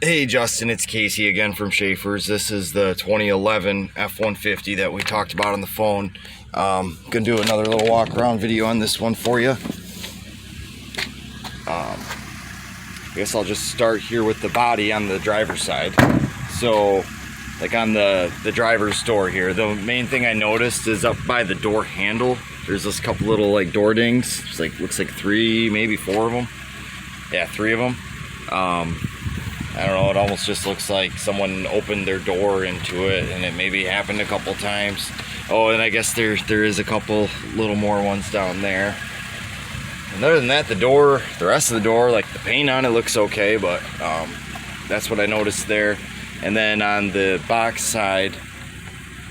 Hey Justin, it's Kasey again from Schafer's. This is the 2011 F-150 that we talked about on the phone. Gonna do another little walk around video on this one for you. I guess I'll just start here with the body on the driver's side. So, like on the driver's door here, the main thing I noticed is up by the door handle, there's this couple little like door dings. It's like, looks like 3, maybe 4 of them. Yeah, 3 of them. I don't know, it almost just looks like someone opened their door into it, and it maybe happened a couple times. Oh, and I guess there is a couple little more ones down there. And other than that, the rest of the door, like the paint on it looks okay, but that's what I noticed there. And then on the box side,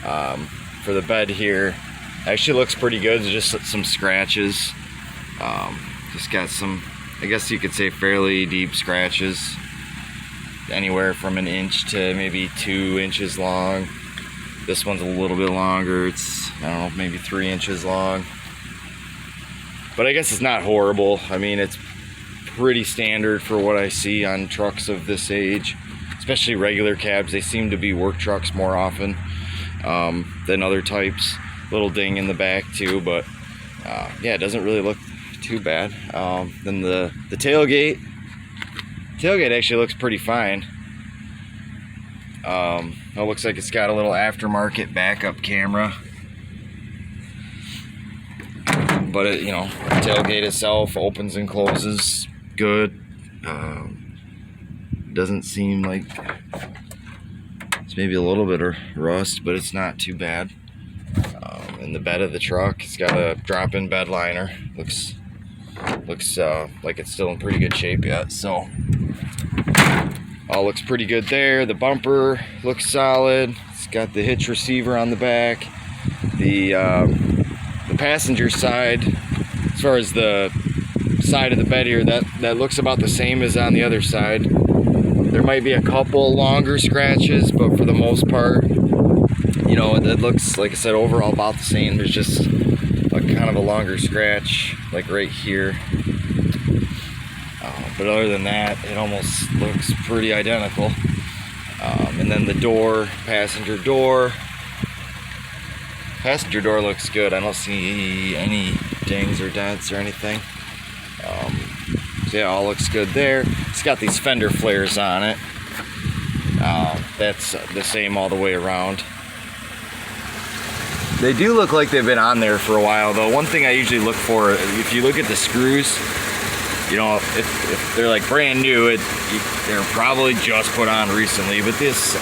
for the bed here, actually looks pretty good. There's just some scratches. Just got some, I guess you could say, fairly deep scratches. Anywhere from 1 inch to maybe 2 inches long. This one's a little bit longer. It's, I don't know, maybe 3 inches long. But I guess it's not horrible. I mean, it's pretty standard for what I see on trucks of this age, especially regular cabs. They seem to be work trucks more often than other types. Little ding in the back too, but yeah, it doesn't really look too bad. Then the tailgate. Tailgate actually looks pretty fine. It looks like it's got a little aftermarket backup camera. But it, you know, the tailgate itself opens and closes good. Doesn't seem like it's maybe a little bit of rust, but it's not too bad. In the bed of the truck, it's got a drop-in bed liner. Looks like it's still in pretty good shape yet, so all looks pretty good there. The bumper looks solid. It's got the hitch receiver on the back. The passenger side, as far as the side of the bed here, that looks about the same as on the other side. There might be a couple longer scratches, but for the most part, you know, it looks, like I said, overall about the same. There's just a kind of a longer scratch like right here, but other than that, it almost looks pretty identical. And then the door, passenger door looks good. I don't see any dings or dents or anything. So yeah, all looks good there. It's got these fender flares on it. That's the same all the way around. They do look like they've been on there for a while, though. One thing I usually look for, if you look at the screws, you know, if they're like brand new, they're probably just put on recently. But this,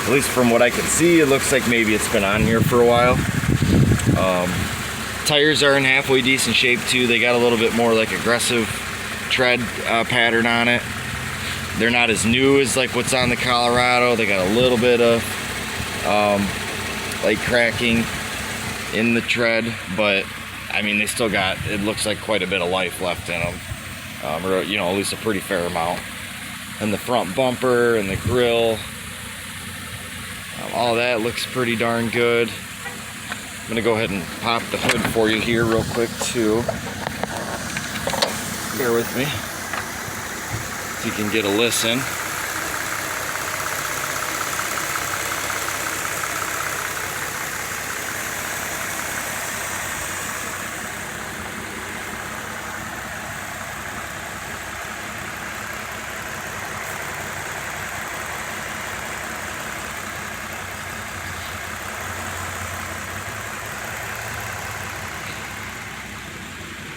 at least from what I can see, it looks like maybe it's been on here for a while. Tires are in halfway decent shape too. They got a little bit more like aggressive tread pattern on it. They're not as new as like what's on the Colorado. They got a little bit of like cracking in the tread, but I mean, they still got, it looks like quite a bit of life left in them, or you know, at least a pretty fair amount. And the front bumper and the grill, all that looks pretty darn good. I'm gonna go ahead and pop the hood for you here real quick too. Bear with me so you can get a listen.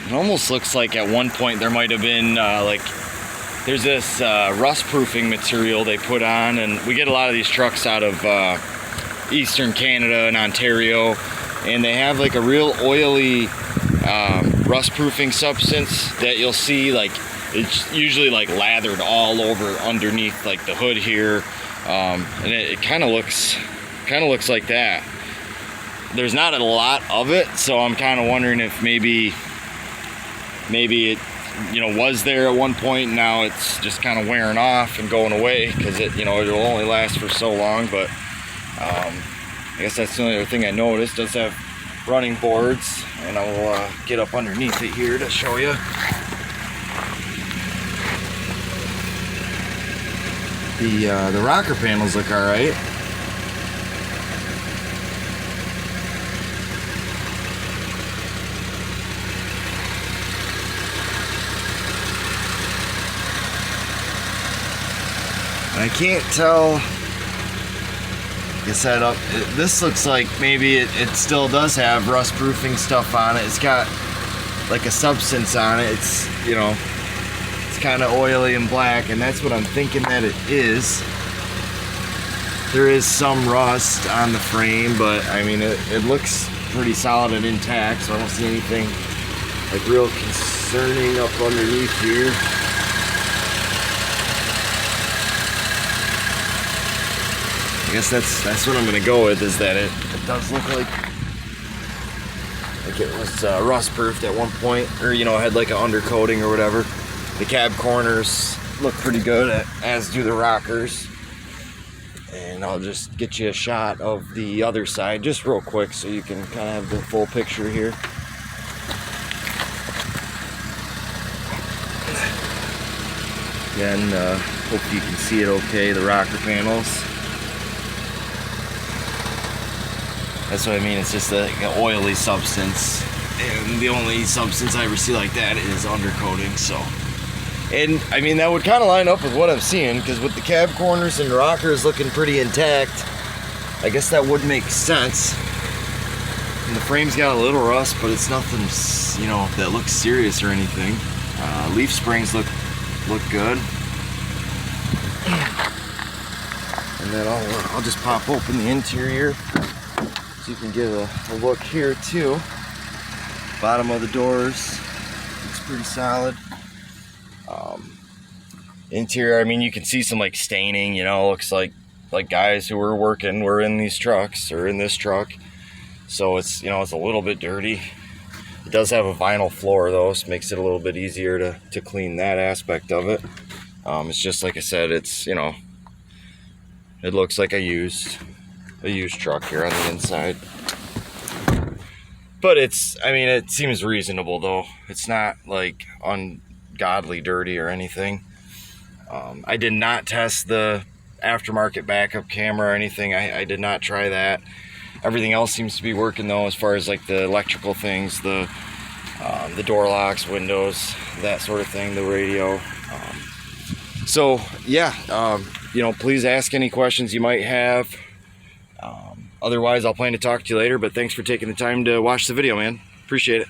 It almost looks like at one point there might have been like, there's this rust proofing material they put on, and we get a lot of these trucks out of eastern Canada and Ontario, and they have like a real oily rust proofing substance that you'll see, like it's usually like lathered all over underneath like the hood here, and it kind of looks like that. There's not a lot of it, so I'm kind of wondering if maybe it, you know, was there at one point. Now it's just kind of wearing off and going away because it, you know, it'll only last for so long. But I guess that's the only other thing I noticed. It does have running boards, and I'll get up underneath it here to show you. The rocker panels look all right. I can't tell. Like I said, this looks like maybe it still does have rust proofing stuff on it. It's got like a substance on it. It's, you know, it's kind of oily and black, and that's what I'm thinking that it is. There is some rust on the frame, but I mean it looks pretty solid and intact, so I don't see anything like real concerning up underneath here. I guess that's what I'm gonna go with, is that it does look like it was rust proofed at one point, or you know, had like an undercoating or whatever. The cab corners look pretty good, as do the rockers. And I'll just get you a shot of the other side just real quick so you can kind of have the full picture here. Again, hope you can see it okay, the rocker panels. That's what I mean, it's just an oily substance, and the only substance I ever see like that is undercoating. So, and I mean, that would kind of line up with what I'm seeing, because with the cab corners and rockers looking pretty intact, I guess that would make sense. And the frame's got a little rust, but it's nothing, you know, that looks serious or anything. Leaf springs look good. And then I'll just pop open the interior so you can get a look here too. Bottom of the doors looks pretty solid. Interior, I mean, you can see some like staining, you know, looks like guys who were in these trucks or in this truck. So it's, you know, it's a little bit dirty. It does have a vinyl floor though, so it makes it a little bit easier to clean that aspect of it. It's just like I said, it's, you know, it looks like a used truck here on the inside. But it's, I mean, it seems reasonable though. It's not like ungodly dirty or anything. I did not test the aftermarket backup camera or anything. I did not try that. Everything else seems to be working though, as far as like the electrical things, the door locks, windows, that sort of thing, the radio. So yeah, you know, please ask any questions you might have. Otherwise, I'll plan to talk to you later, but thanks for taking the time to watch the video, man. Appreciate it.